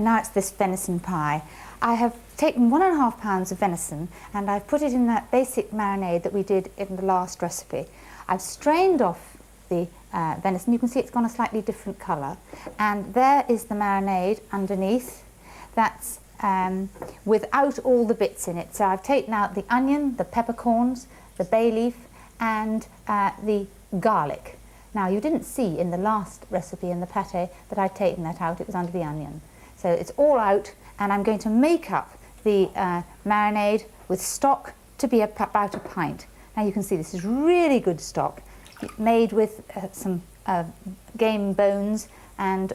now it's this venison pie. I have taken 1.5 pounds of venison and I've put it in that basic marinade that we did in the last recipe. I've strained off the venison. You can see it's gone a slightly different colour, and there is the marinade underneath. That's without all the bits in it. So I've taken out the onion, the peppercorns, the bay leaf and the garlic. Now you didn't see in the last recipe in the pâté that I'd taken that out, it was under the onion. So it's all out, and I'm going to make up the marinade with stock to be about a pint. Now you can see this is really good stock, made with some game bones and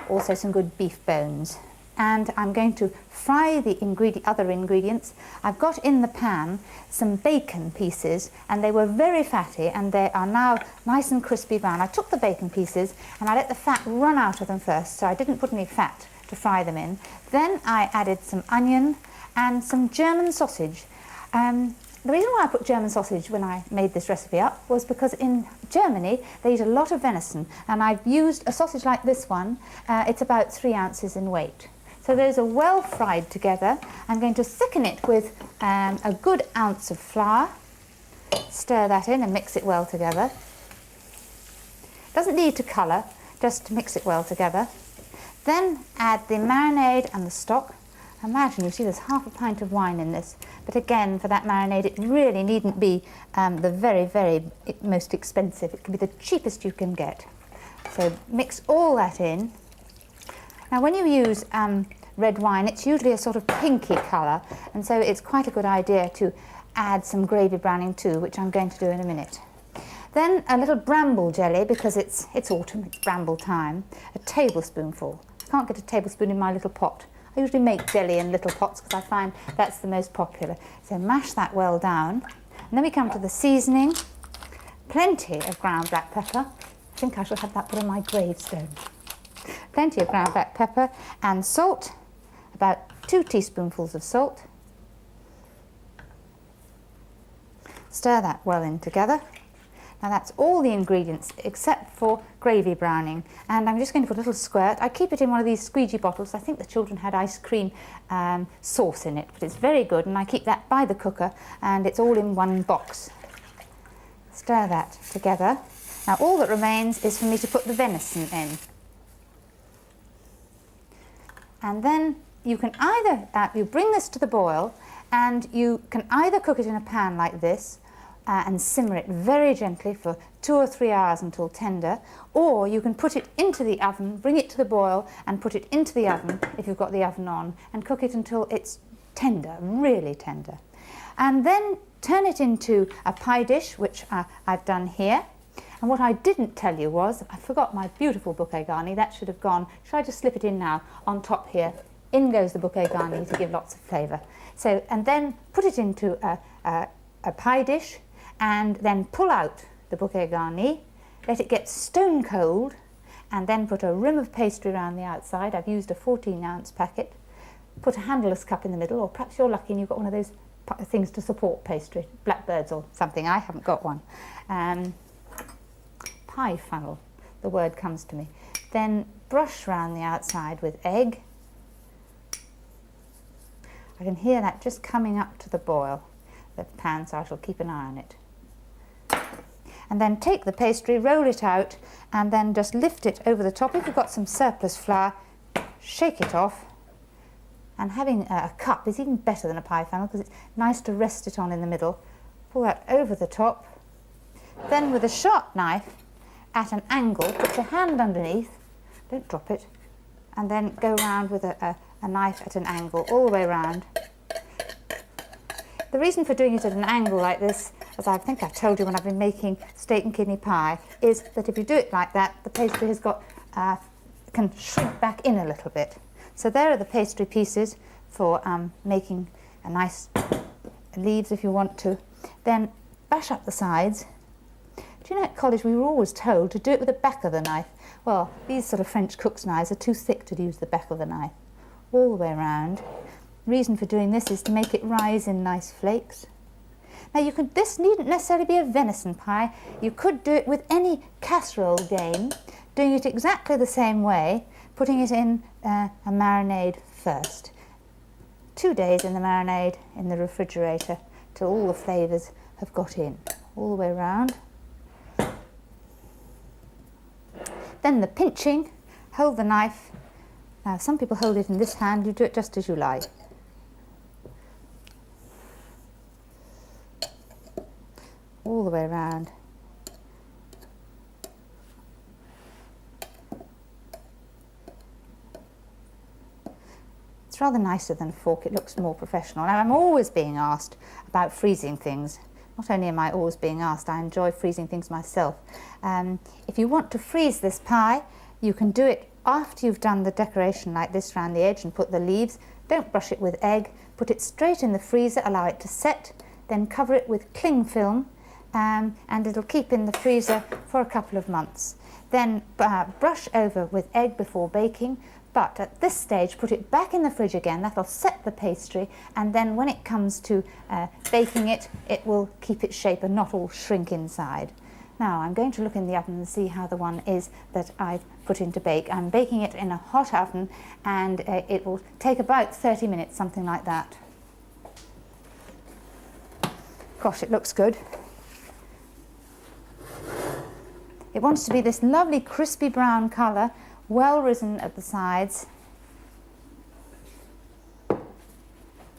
also some good beef bones. And I'm going to fry the other ingredients. I've got in the pan some bacon pieces, and they were very fatty, and they are now nice and crispy brown. I took the bacon pieces and I let the fat run out of them first, so I didn't put any fat to fry them in. Then I added some onion and some German sausage. The reason why I put German sausage when I made this recipe up was because in Germany they eat a lot of venison, and I've used a sausage like this one. It's about 3 ounces in weight. So those are well fried together. I'm going to thicken it with a good ounce of flour. Stir that in and mix it well together. Doesn't need to colour, just to mix it well together. Then add the marinade and the stock. Imagine, you see there's half a pint of wine in this, but again, for that marinade it really needn't be the very, very most expensive. It can be the cheapest you can get. So mix all that in. Now when you use red wine, it's usually a sort of pinky colour, and so it's quite a good idea to add some gravy browning too, which I'm going to do in a minute. Then a little bramble jelly, because it's autumn, it's bramble time, a tablespoonful. I can't get a tablespoon in my little pot. I usually make jelly in little pots because I find that's the most popular. So mash that well down. And then we come to the seasoning. Plenty of ground black pepper. I think I shall have that put on my gravestone. Plenty of ground black pepper and salt, about 2 teaspoonfuls of salt. Stir that well in together. Now that's all the ingredients except for gravy browning, and I'm just going to put a little squirt. I keep it in one of these squeegee bottles. I think the children had ice cream sauce in it, but it's very good, and I keep that by the cooker, and it's all in one box. Stir that together. Now all that remains is for me to put the venison in. And then you can either, you bring this to the boil, and you can either cook it in a pan like this and simmer it very gently for 2 or 3 hours until tender, or you can put it into the oven, bring it to the boil and put it into the oven if you've got the oven on, and cook it until it's tender, really tender. And then turn it into a pie dish, which I've done here. And what I didn't tell you was, I forgot my beautiful bouquet garni. That should have gone, shall I just slip it in now, on top here? In goes the bouquet garni to give lots of flavour. So, and then put it into a pie dish, and then pull out the bouquet garni, let it get stone cold, and then put a rim of pastry around the outside. I've used a 14-ounce packet. Put a handleless cup in the middle, or perhaps you're lucky and you've got one of those things to support pastry, blackbirds or something. I haven't got one. Pie funnel, the word comes to me. Then brush round the outside with egg. I can hear that just coming up to the boil, the pan, so I shall keep an eye on it. And then take the pastry, roll it out, and then just lift it over the top. If you've got some surplus flour, shake it off. And having a cup is even better than a pie funnel because it's nice to rest it on in the middle. Pull that over the top. Then with a sharp knife, at an angle, put your hand underneath, don't drop it, and then go round with a knife at an angle all the way round. The reason for doing it at an angle like this, as I think I've told you when I've been making steak and kidney pie, is that if you do it like that, the pastry has got can shrink back in a little bit. So there are the pastry pieces for making a nice leaves if you want to. Then bash up the sides. Do you know, at college we were always told to do it with the back of the knife. Well, these sort of French cook's knives are too thick to use the back of the knife. All the way around. Reason for doing this is to make it rise in nice flakes. Now this needn't necessarily be a venison pie. You could do it with any casserole game, doing it exactly the same way, putting it in a marinade first. 2 days in the marinade in the refrigerator till all the flavours have got in, all the way around. Then the pinching, hold the knife. Now some people hold it in this hand, you do it just as you like. All the way around. It's rather nicer than a fork, it looks more professional. Now I'm always being asked about freezing things. Not only am I always being asked, I enjoy freezing things myself. If you want to freeze this pie, you can do it after you've done the decoration like this around the edge and put the leaves. Don't brush it with egg, put it straight in the freezer, allow it to set, then cover it with cling film and it'll keep in the freezer for a couple of months. Then brush over with egg before baking. But at this stage, put it back in the fridge again. That'll set the pastry, and then when it comes to baking it, it will keep its shape and not all shrink inside. Now I'm going to look in the oven and see how the one is that I've put in to bake. I'm baking it in a hot oven, and it will take about 30 minutes, something like that. Gosh, it looks good. It wants to be this lovely crispy brown colour, well risen at the sides.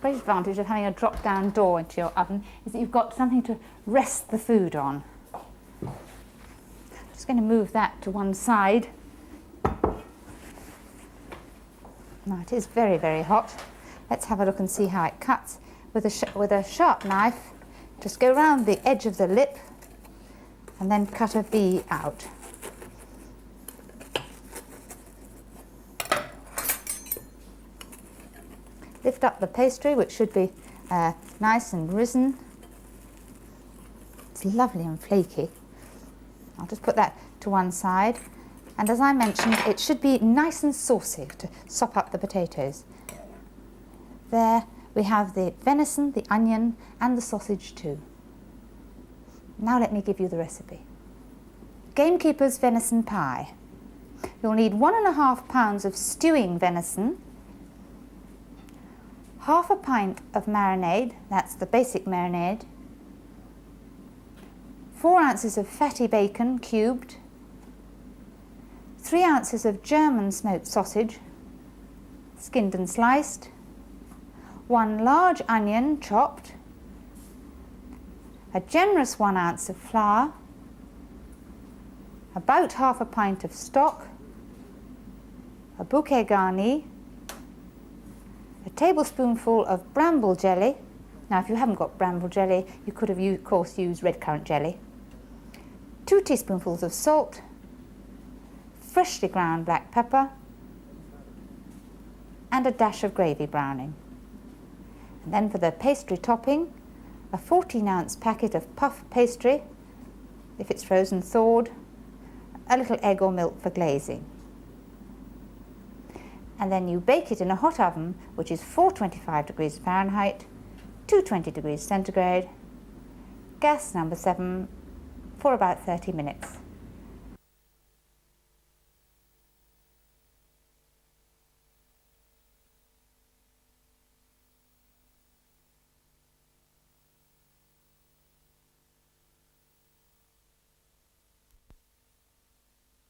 Great advantage of having a drop down door into your oven is that you've got something to rest the food on. I'm just going to move that to one side. Now it is very, very hot. Let's have a look and see how it cuts. With a sharp knife, just go round the edge of the lip and then cut a V out. Lift up the pastry, which should be nice and risen. It's lovely and flaky. I'll just put that to one side. And as I mentioned, it should be nice and saucy to sop up the potatoes. There we have the venison, the onion, and the sausage too. Now let me give you the recipe. Gamekeeper's venison pie. You'll need 1.5 pounds of stewing venison, half a pint of marinade, that's the basic marinade, 4 ounces of fatty bacon cubed, 3 ounces of German smoked sausage, skinned and sliced, 1 large onion chopped, a generous 1 ounce of flour, about half a pint of stock, a bouquet garni, a tablespoonful of bramble jelly. Now if you haven't got bramble jelly, you could have of course used red currant jelly, 2 teaspoonfuls of salt, freshly ground black pepper, and a dash of gravy browning. And then for the pastry topping, a 14-ounce packet of puff pastry, if it's frozen thawed, a little egg or milk for glazing. And then you bake it in a hot oven, which is 425 degrees Fahrenheit, 220 degrees centigrade, gas number 7, for about 30 minutes.